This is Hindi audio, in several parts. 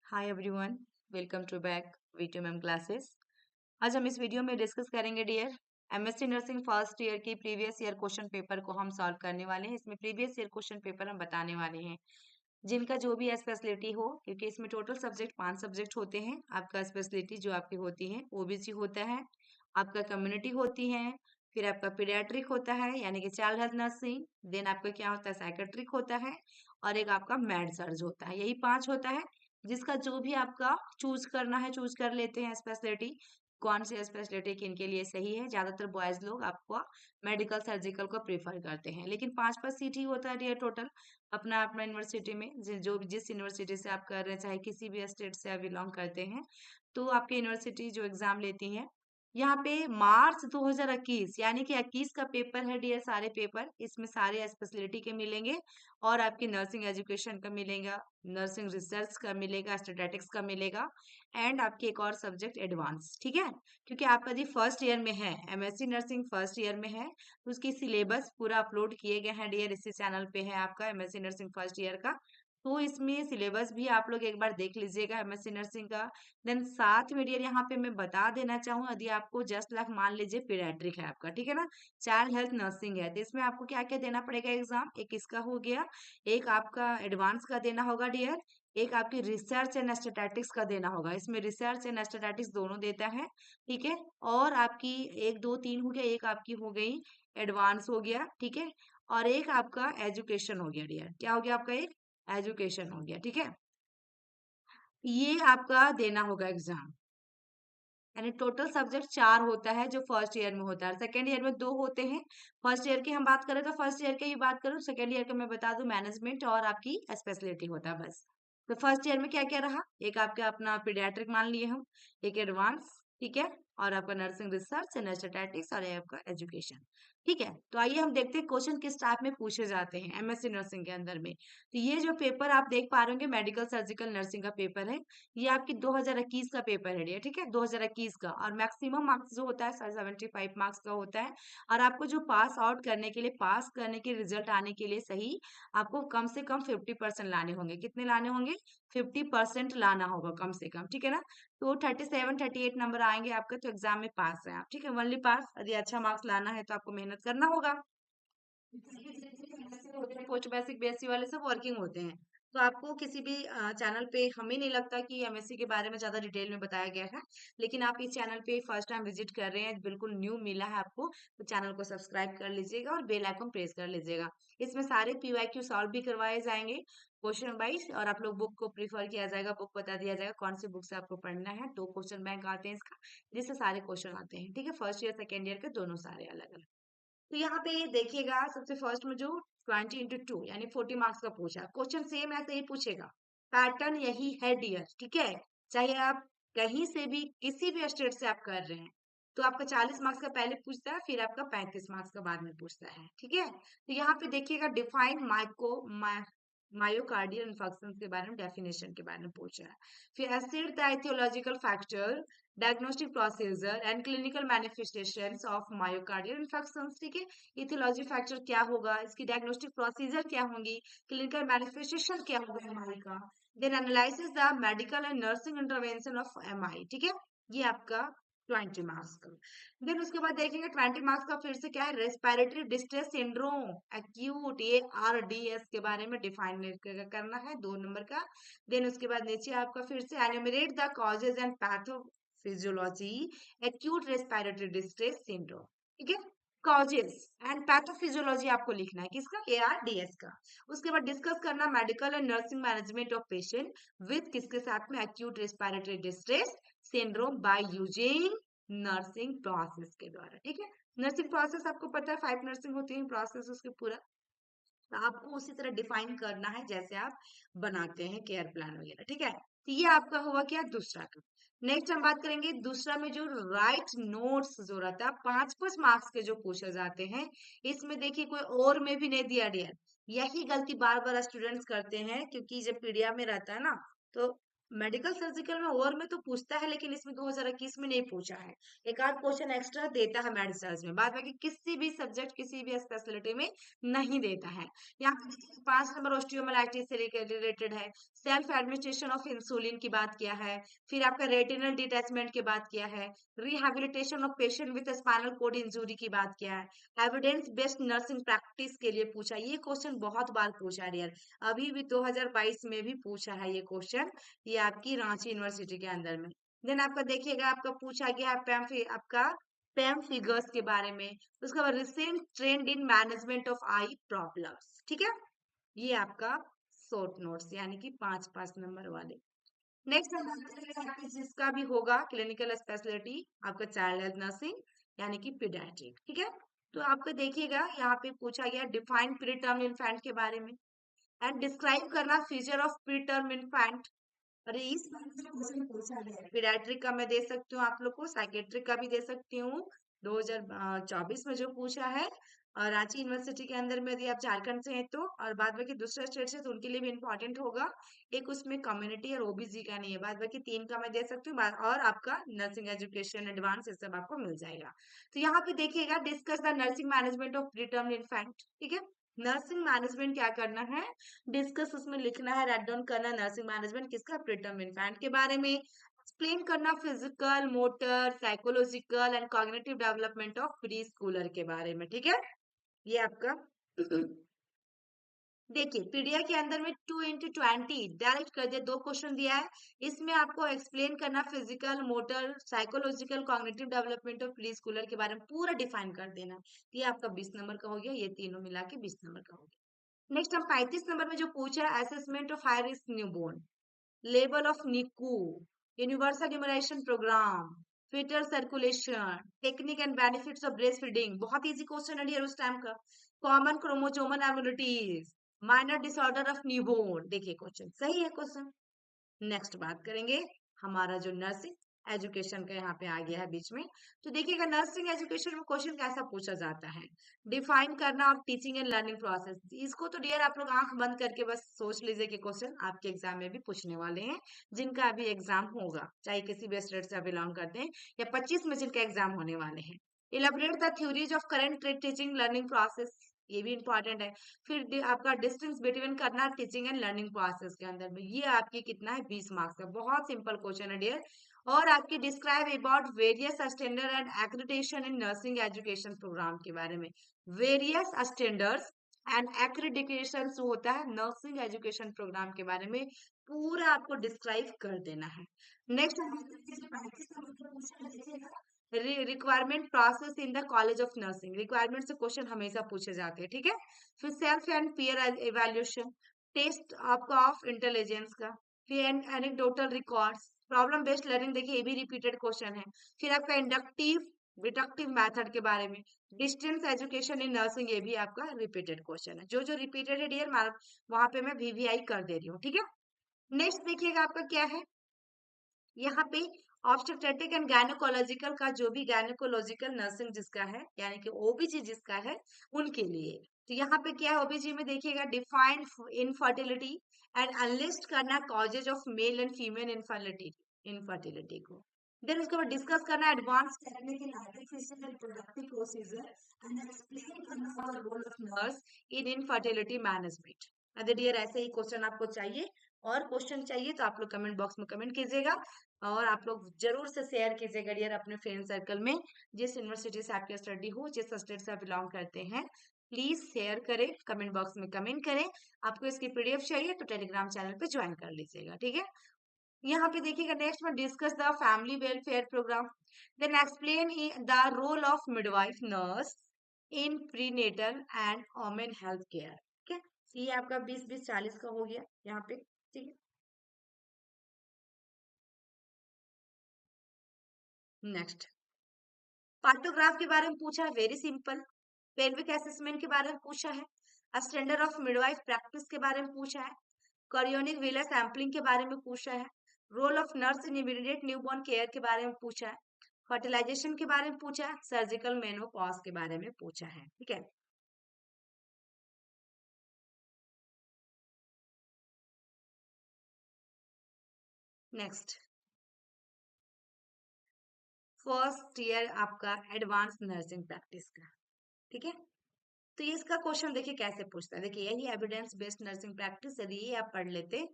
Hi everyone, welcome to back V two M classes. आज हम इस वीडियो में डिस्कस करेंगे dear MSc nursing first year की प्रीवियस ईयर क्वेश्चन पेपर को हम सॉल्व करने वाले हैं। इसमें प्रीवियस ईयर क्वेश्चन पेपर हम बताने वाले हैं जिनका जो भी स्पेशलिटी हो, क्योंकि इसमें टोटल सब्जेक्ट 5 सब्जेक्ट होते हैं। आपका स्पेशलिटी जो आपकी होती है ओबीसी होता है, आपका कम्युनिटी होती है, फिर आपका पीडियाट्रिक होता है यानी कि चाइल्ड हेल्थ नर्सिंग, देन आपका क्या होता है साइकेट्रिक होता है, और एक आपका मेड सर्ज होता है। यही 5 होता है जिसका जो भी आपका चूज करना है चूज कर लेते हैं स्पेशलिटी। कौन सी स्पेशलिटी किनके लिए सही है, ज्यादातर बॉयज लोग आपको मेडिकल सर्जिकल को प्रीफर करते हैं, लेकिन 5 सीट ही होता है डियर टोटल अपना अपना यूनिवर्सिटी में। जो जिस यूनिवर्सिटी से आप कर रहे हैं, चाहे किसी भी स्टेट से आप बिलोंग करते हैं, तो आपकी यूनिवर्सिटी जो एग्जाम लेती है, यहाँ पे मार्च 2021 यानी कि 21 का पेपर है डियर। सारे पेपर इसमें सारे स्पेशलिटी के मिलेंगे, और आपकी नर्सिंग एजुकेशन का मिलेगा, नर्सिंग रिसर्च का मिलेगा, स्टैटिस्टिक्स का मिलेगा, एंड आपकी एक और सब्जेक्ट एडवांस। ठीक है, क्योंकि आपका जी फर्स्ट ईयर में है, एमएससी नर्सिंग फर्स्ट ईयर में है, तो उसकी सिलेबस पूरा अपलोड किए गए हैं डियर। इसी चैनल पे है आपका एमएससी नर्सिंग फर्स्ट ईयर का, तो इसमें सिलेबस भी आप लोग एक बार देख लीजिएगा एमएससी नर्सिंग का। देन साथ में डियर यहाँ पे मैं बता देना चाहूँ, यदि आपको जस्ट लाख मान लीजिए पीडियाट्रिक है आपका, ठीक है ना, चाइल्ड हेल्थ नर्सिंग है, तो इसमें आपको क्या क्या देना पड़ेगा एग्जाम। एक इसका हो गया, एक आपका एडवांस का देना होगा डियर, एक आपकी रिसर्च एंड स्टैटिस्टिक्स का देना होगा। इसमें रिसर्च एंड स्टैटिस्टिक्स दोनों देता है, ठीक है। और आपकी 1 2 3 हो गया, एक आपकी हो गई एडवांस हो गया, ठीक है, और एक आपका एजुकेशन हो गया डियर। क्या हो गया आपका, एक एजुकेशन हो गया, ठीक है। ये आपका देना होगा एग्जाम, यानी टोटल सब्जेक्ट 4 होता है जो फर्स्ट ईयर में होता है। सेकेंड ईयर में 2 होते हैं। फर्स्ट ईयर की हम बात करें तो फर्स्ट ईयर की ही बात करूँ, सेकेंड ईयर का मैं बता दूं मैनेजमेंट और आपकी स्पेशलिटी होता है बस। तो फर्स्ट ईयर में क्या क्या रहा, एक आपका अपना पीडियाट्रिक मान लिए हम, एक एडवांस, ठीक है, और आपका नर्सिंग रिसर्च एंड स्टैटिस्टिक्स, और ये आपका एजुकेशन। ठीक है, तो आइए हम देखते हैं क्वेश्चन किस टाइप में पूछे जाते हैं एमएससी नर्सिंग के अंदर में। तो ये जो पेपर आप देख पा रहे होंगे मेडिकल सर्जिकल नर्सिंग का पेपर है, ये आपकी 2021 का पेपर है डियर, ठीक है, 2021 का, और मैक्सिमम मार्क्स जो होता है 75 मार्क्स का होता है। और आपको जो पास आउट करने के लिए, पास करने के रिजल्ट आने के लिए सही, आपको कम से कम 50% लाने होंगे। कितने लाने होंगे, 50% लाना होगा कम से कम, ठीक है ना। तो 37 38 नंबर आएंगे आपका, तो एग्जाम में पास है आप, ठीक है, ओनली पास। यदि अच्छा मार्क्स लाना है तो आपको मेहनत करना होगा। पोस्ट बेसिक बीएससी वाले सब वर्किंग होते हैं, तो आपको किसी भी चैनल पे हमें नहीं लगता कि एमएससी के बारे में ज्यादा डिटेल में बताया गया है, लेकिन आप इस चैनल पे फर्स्ट टाइम विजिट कर रहे हैं, बिल्कुल न्यू मिला है आपको, तो चैनल को सब्सक्राइब कर लीजिएगा और बेल आइकन प्रेस कर लीजिएगा। इसमें सारे पीवाईक्यू सॉल्व भी करवाए जाएंगे क्वेश्चन वाइज, और आप लोग बुक को प्रीफर किया जाएगा, बुक बता दिया जाएगा कौन सी बुक से आपको पढ़ना है। 2 क्वेश्चन बैंक आते हैं इसका, जिससे सारे क्वेश्चन आते हैं, ठीक है, फर्स्ट ईयर सेकेंड ईयर के दोनों सारे अलग अलग। तो यहाँ पे देखिएगा सबसे फर्स्ट में जो 20 × 2 यानी 40 मार्क्स का पूछा, क्वेश्चन सेम ऐसे ही पूछेगा, पैटर्न यही है डियर, ठीक है। चाहे आप कहीं से भी किसी भी स्टेट से आप कर रहे हैं, तो आपका 40 मार्क्स का पहले पूछता है, फिर आपका 35 मार्क्स का बाद में पूछता है, ठीक है। तो यहाँ पे देखिएगा डिफाइन मायोकार्डियल इन्फेक्शन के बारे में, डेफिनेशन के बारे में पूछा है। फिर acid the aetiological factor, diagnostic procedure and clinical manifestations of myocardial infections, ठीक है। इथियोलॉजी फैक्टर क्या होगा, इसकी डायग्नोस्टिक प्रोसीजर क्या होंगी, क्लिनिकल मैनिफेस्टेशन क्या होगा एमआई का, then analysis the medical and nursing intervention of MI, ठीक है। ये आपका 20 मार्क्स का। देन उसके बाद देखेंगे 20 मार्क्स का फिर से क्या है, रेस्पिरेटरी डिस्ट्रेस सिंड्रोम एक्यूट, ये आरडीएस के बारे में डिफाइन करना है, 2 नंबर का। देन उसके बाद नीचे आपका फिर से enumerate the causes and pathophysiology acute respiratory distress syndrome, ठीक है। कॉजेज एंड पैथोफिजियोलॉजी आपको लिखना है किसका, एआरडीएस का। उसके बाद डिस्कस करना medical and nursing management of patient with किसके साथ में, acute respiratory distress syndrome by using nursing process के द्वारा, ठीक है। नर्सिंग प्रोसेस आपको पता है 5 नर्सिंग होती है प्रोसेस उसके पूरा, तो आपको उसी तरह डिफाइन करना है जैसे आप बनाते हैं केयर प्लान वगैरह, ठीक है। तो ये आपका हुआ क्या, दूसरा का। नेक्स्ट हम बात करेंगे दूसरा में जो राइट नोट्स जो रहता है 5 5 मार्क्स के जो पूछे जाते हैं, इसमें देखिए कोई और में भी नहीं दिया डियर। यही गलती बार बार स्टूडेंट्स करते हैं, क्योंकि जब पीडिया में रहता है ना, तो मेडिकल सर्जिकल में और में तो पूछता है, लेकिन इसमें 2021 में नहीं पूछा है। एक आध क्वेश्चन एक्स्ट्रा देता है मेड सर्ज में, बाद बाकी किसी भी सब्जेक्ट किसी भी स्पेशलिटी में नहीं देता है। यहाँ पे देखिए 5 नंबर ऑस्टियोमाइलाइटिस से रिलेटेड है, सेल्फ एडमिनिस्ट्रेशन ऑफ इंसुलिन की बात किया है, फिर आपका रेटिनल डिटैचमेंट की बात किया है, rehabilitation of patient with spinal cord injury की बात किया है, एविडेंस बेस्ड नर्सिंग प्रैक्टिस के लिए पूछा। ये क्वेश्चन बहुत बार पूछा है यार, अभी भी 2022 में भी पूछा है ये क्वेश्चन, ये आपकी रांची यूनिवर्सिटी के अंदर में। देन आपका देखिएगा, आपका पूछा गया है आपका पैम फिगर्स के बारे में, उसके बाद recent trend in management of I problems, ठीक है। ये आपका शॉर्ट नोट्स यानी कि 5 5 नंबर वाले। नेक्स्ट हम बात करेंगे आपके जिसका भी होगा क्लिनिकल स्पेशलिटी, आपका चाइल्ड हेल्थ नर्सिंग यानी कि पीडियाट्रिक, ठीक है। तो आपको देखिएगा यहाँ पे पूछा गया डिफाइन प्री टर्म इन्फेंट के बारे में एंड डिस्क्राइब करना feature of pre term infant. अरे इस बार जो क्वेश्चन पूछा गया है, पीडियाट्रिक का मैं दे सकती हूँ आप लोग को, साइकेट्रिक का भी दे सकती हूँ, 2024 में जो पूछा है। और रांची यूनिवर्सिटी के अंदर में यदि आप झारखंड से हैं तो, और बाद बाकी दूसरे स्टेट से तो उनके लिए भी इम्पोर्टेंट होगा। एक उसमें कम्युनिटी और ओबीसी का नहीं है, बाद बाकी 3 का मैं दे सकती हूँ, और आपका नर्सिंग एजुकेशन एडवांस ये सब आपको मिल जाएगा। तो यहाँ पे देखिएगा discuss the nursing management of preterm infant, ठीक है। नर्सिंग मैनेजमेंट क्या करना है, डिस्कस उसमें लिखना है, राइट डाउन करना नर्सिंग मैनेजमेंट किसका, प्रीटर्म इन्फेंट के बारे में। एक्सप्लेन करना physical motor psychological and cognitive development of pre Schuler के बारे में, ठीक है। ये आपका देखिए पीडीएफ के अंदर में 2 into 20 डायरेक्ट कर दिया, 2 क्वेश्चन दिया है। इसमें आपको एक्सप्लेन करना physical motor psychological cognitive development of pre Schuler के बारे में पूरा डिफाइन कर देना। ये आपका 20 नंबर का हो गया, ये तीनों मिला के 20 नंबर का हो गया। नेक्स्ट हम 35 नंबर में जो पूछा है, assessment of high risk newborn, level of NICU, universal immunisation programme, fetal circulation, technique and benefits of breast feeding, बहुत इजी क्वेश्चन है उस टाइम का। Common chromosomal abilities, minor disorder of newborn, देखिए क्वेश्चन सही है क्वेश्चन। नेक्स्ट बात करेंगे हमारा जो नर्सिंग एजुकेशन का यहाँ पे आ गया है बीच में। तो देखिएगा नर्सिंग एजुकेशन में क्वेश्चन कैसा पूछा जाता है, डिफाइन करना of teaching and learning process. इसको तो डियर आप लोग आंख बंद करके बस सोच लीजिए कि क्वेश्चन आपके एग्जाम में भी पूछने वाले हैं, जिनका अभी एग्जाम होगा, चाहे किसी भी स्टेट से बिलोंग करते हैं, या 25 में जिनका एग्जाम होने वाले हैं। Elaborate the theories of current teaching learning process, ये भी इंपॉर्टेंट है। फिर आपका डिस्टेंस बिटवीन करना टीचिंग एंड लर्निंग प्रोसेस के अंदर में, ये आपकी कितना है 20 मार्क्स का, बहुत सिंपल क्वेश्चन है डियर। और आपकी describe about various standard and accreditation in nursing education programme के बारे में, वेरियस स्टैंडर्ड्स एंड एक्रेडिटेशन जो होता है नर्सिंग एजुकेशन प्रोग्राम के बारे में पूरा आपको डिस्क्राइब कर देना है। Next requirement process in the college of nursing, requirement से क्वेश्चन हमेशा पूछे जाते हैं, ठीक है। फिर self and peer evaluation, test आपका ऑफ इंटेलिजेंस का, फिर anecdotal records, problem based learning, देखिए ये भी रिपीटेड क्वेश्चन है। फिर आपका इंडक्टिव डिडक्टिव मेथड के बारे में, डिस्टेंस एजुकेशन इन नर्सिंग, ये भी आपका रिपीटेड क्वेश्चन है। जो जो रिपीटेड है डियर वहां पे मैं वीवीआई कर दे रही हूँ, ठीक है। नेक्स्ट देखिएगा आपका क्या है, यहाँ पे ऑब्स्टेट्रिक एंड गायनेकोलॉजिकल का, जो भी गायनेकोलॉजिकल नर्सिंग जिसका है यानी कि ओबीजी जिसका है उनके लिए। तो यहाँ पे क्या है ओबीजी में देखिएगा, डिफाइन इनफर्टिलिटी एंड अनलिस्ट करना causes of male and female infertility को। देन उसके बाद डिस्कस करना advance technique in artificial and productive procedure and explain करना role of nurse in infertility management. अगर डियर ऐसे ही क्वेश्चन आपको चाहिए और क्वेश्चन चाहिए तो आप लोग कमेंट बॉक्स में कमेंट कीजिएगा, और आप लोग जरूर से शेयर कीजिएगा डियर अपने फ्रेंड सर्कल में, जिस यूनिवर्सिटी से आपकी स्टडी हो, जिस स्टेट से आप बिलोंग करते हैं, प्लीज शेयर करें, कमेंट बॉक्स में कमेंट करें। आपको इसकी पीडीएफ चाहिए तो टेलीग्राम चैनल पे ज्वाइन कर लीजिएगा, ठीक है। यहाँ पे देखिएगा नेक्स्ट में discuss the family welfare programme, then explain the role of midwife nurse in prenatal and women health care, ठीक है। ये आपका 20 20 40 का हो गया यहाँ पे, ठीक है। नेक्स्ट पार्टोग्राफ के बारे में पूछा है, वेरी सिंपल। पेल्विक असेसमेंट के बारे में पूछा है, स्टैंडर्ड ऑफ मिडवाइफ प्रैक्टिस के बारे में पूछा है, कॉरियोनिक व्हीलर सैंपलिंग के बारे में पूछा है, role of nurse in immediate newborn care के बारे में पूछा है, फर्टिलाइजेशन के बारे में पूछा है, सर्जिकल मेनोपॉज के बारे में पूछा है, ठीक है। नेक्स्ट, फर्स्ट ईयर आपका एडवांस नर्सिंग प्रैक्टिस का, ठीक है। तो ये इसका क्वेश्चन देखिए कैसे पूछता है। देखिए यही एविडेंस बेस्ड नर्सिंग प्रैक्टिस, यदि ये आप पढ़ लेते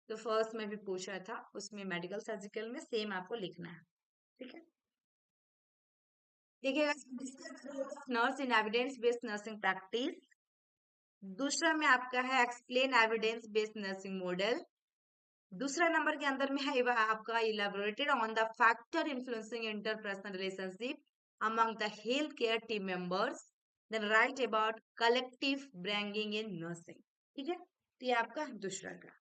तो फर्स्ट में भी पूछा था, उसमें मेडिकल सर्जिकल में सेम आपको लिखना है, ठीक है। देखिएगा, nurse in evidence based nursing practice. दूसरा में आपका है explain evidence based nursing model. दूसरा नंबर के अंदर में है आपका elaborated on the factor influencing interpersonal relationship among the health care team members, then write about collective branding in nursing, ठीक है। तो ये आपका दूसरा का।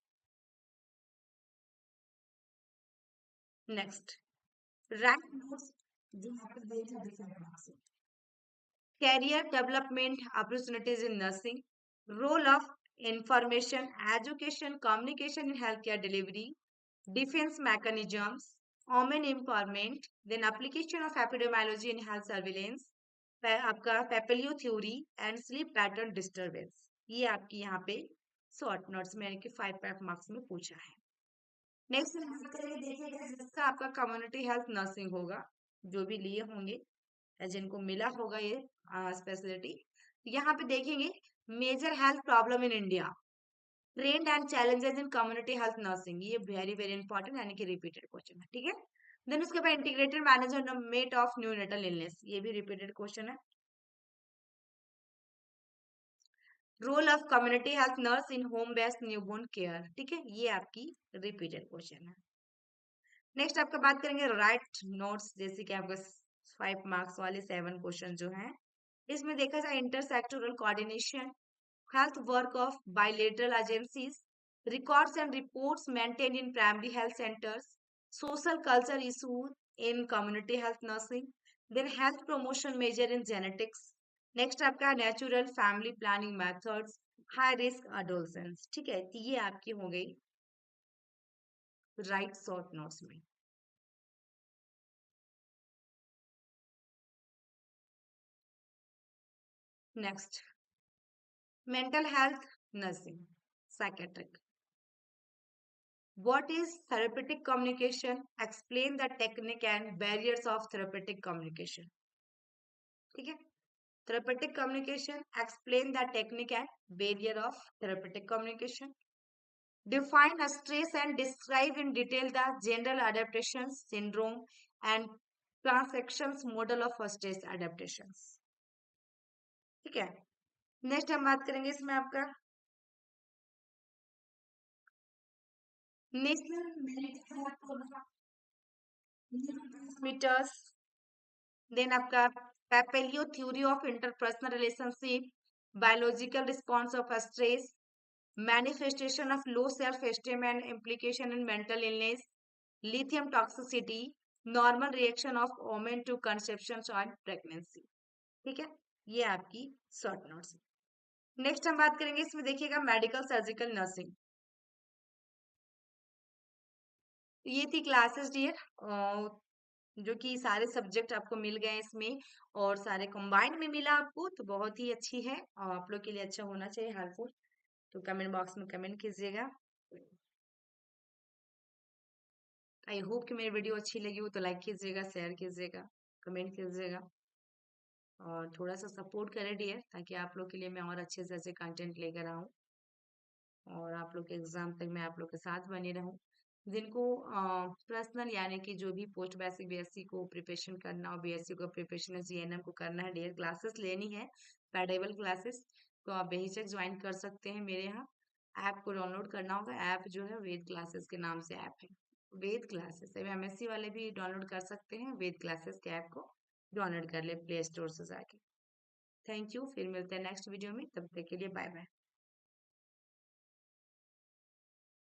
नेक्स्ट, राइट नोट्स जो आपको देखा different marks, career development opportunities in nursing, role of information, education, communication in healthcare delivery, defense mechanisms, women empowerment, then application of epidemiology in health surveillance, आपका Peplau theory and sleep pattern disturbance. ये आपकी यहाँ पे शॉर्ट नोट्स में यानी कि 5 मार्क्स में पूछा है। नेक्स्ट देखिएगा, जिसका आपका कम्युनिटी हेल्थ नर्सिंग होगा, जो भी लिए होंगे या जिनको मिला होगा ये स्पेशलिटी, यहाँ पे देखेंगे major health problem in India, trend and challenges in community health nursing. ये वेरी वेरी इंपॉर्टेंट यानी कि रिपीटेड क्वेश्चन है, ठीक है। देन उसके बाद integrated management of neonatal illness, ये भी रिपीटेड क्वेश्चन है। Role of community health nurse in home based newborn care, ठीक है, ये आपकी रिपीटेड क्वेश्चन है। नेक्स्ट आपका बात करेंगे राइट नोट्स, जैसे कि आपका 5 मार्क्स वाले 7 क्वेश्चन जो हैं, इसमें देखा जाए intersectoral coordination, health work of bilateral agencies, records and reports maintained in primary health centers, social culture issues in community health nursing, then health promotion measure in genetics. Next आपका natural family planning methods, high risk adolescence, ठीक है। तो ये आपकी हो गई राइट शॉर्ट नोट्स में। Next, mental health nursing psychiatric, what is therapeutic communication, explain the technique and barriers of therapeutic communication, ठीक है। therapeutic communication, explain the technique and barrier of therapeutic communication, define a stress and describe in detail the general adaptation syndrome and transactions model of stress adaptations, ठीक है। नेक्स्ट हम बात करेंगे इसमें आपका national mental health meters, then आपका Peplau theory of interpersonal relationship, biological response of stress, manifestation of low self esteem and implication in mental illness, lithium toxicity, normal reaction of women to conception और प्रेगनेंसी, ठीक है। ये आपकी शॉर्ट नोट्स। नेक्स्ट हम बात करेंगे इसमें देखिएगा मेडिकल सर्जिकल नर्सिंग। ये थी क्लासेस डियर, जो कि सारे सब्जेक्ट आपको मिल गए इसमें और सारे कंबाइंड में मिला आपको, तो बहुत ही अच्छी है और आप लोग के लिए अच्छा होना चाहिए, हेल्पफुल। तो कमेंट बॉक्स में कमेंट कीजिएगा। आई होप कि मेरी वीडियो अच्छी लगी हो तो लाइक कीजिएगा, शेयर कीजिएगा, कमेंट कीजिएगा और थोड़ा सा सपोर्ट करें डियर, ताकि आप लोग के लिए मैं और अच्छे से अच्छे कंटेंट लेकर आऊँ और आप लोग के एग्जाम तक मैं आप लोग के साथ बनी रहूँ। जिनको पर्सनल यानी कि जो भी पोस्ट बेसिक बीएससी को प्रिपरेशन करना और बीएससी को प्रिपरेशन जीएनएम को करना है डियर, क्लासेस लेनी है, पेडेबल क्लासेस, तो आप बेहिचक ज्वाइन कर सकते हैं मेरे यहाँ। ऐप को डाउनलोड करना होगा, ऐप जो है वेद क्लासेस के नाम से ऐप है, वेद क्लासेस। अभी एमएससी वाले भी डाउनलोड कर सकते हैं, वेद क्लासेस के ऐप को डाउनलोड कर ले प्ले स्टोर से जाके। थैंक यू, फिर मिलते हैं नेक्स्ट वीडियो में, तब तक के लिए बाय बाय।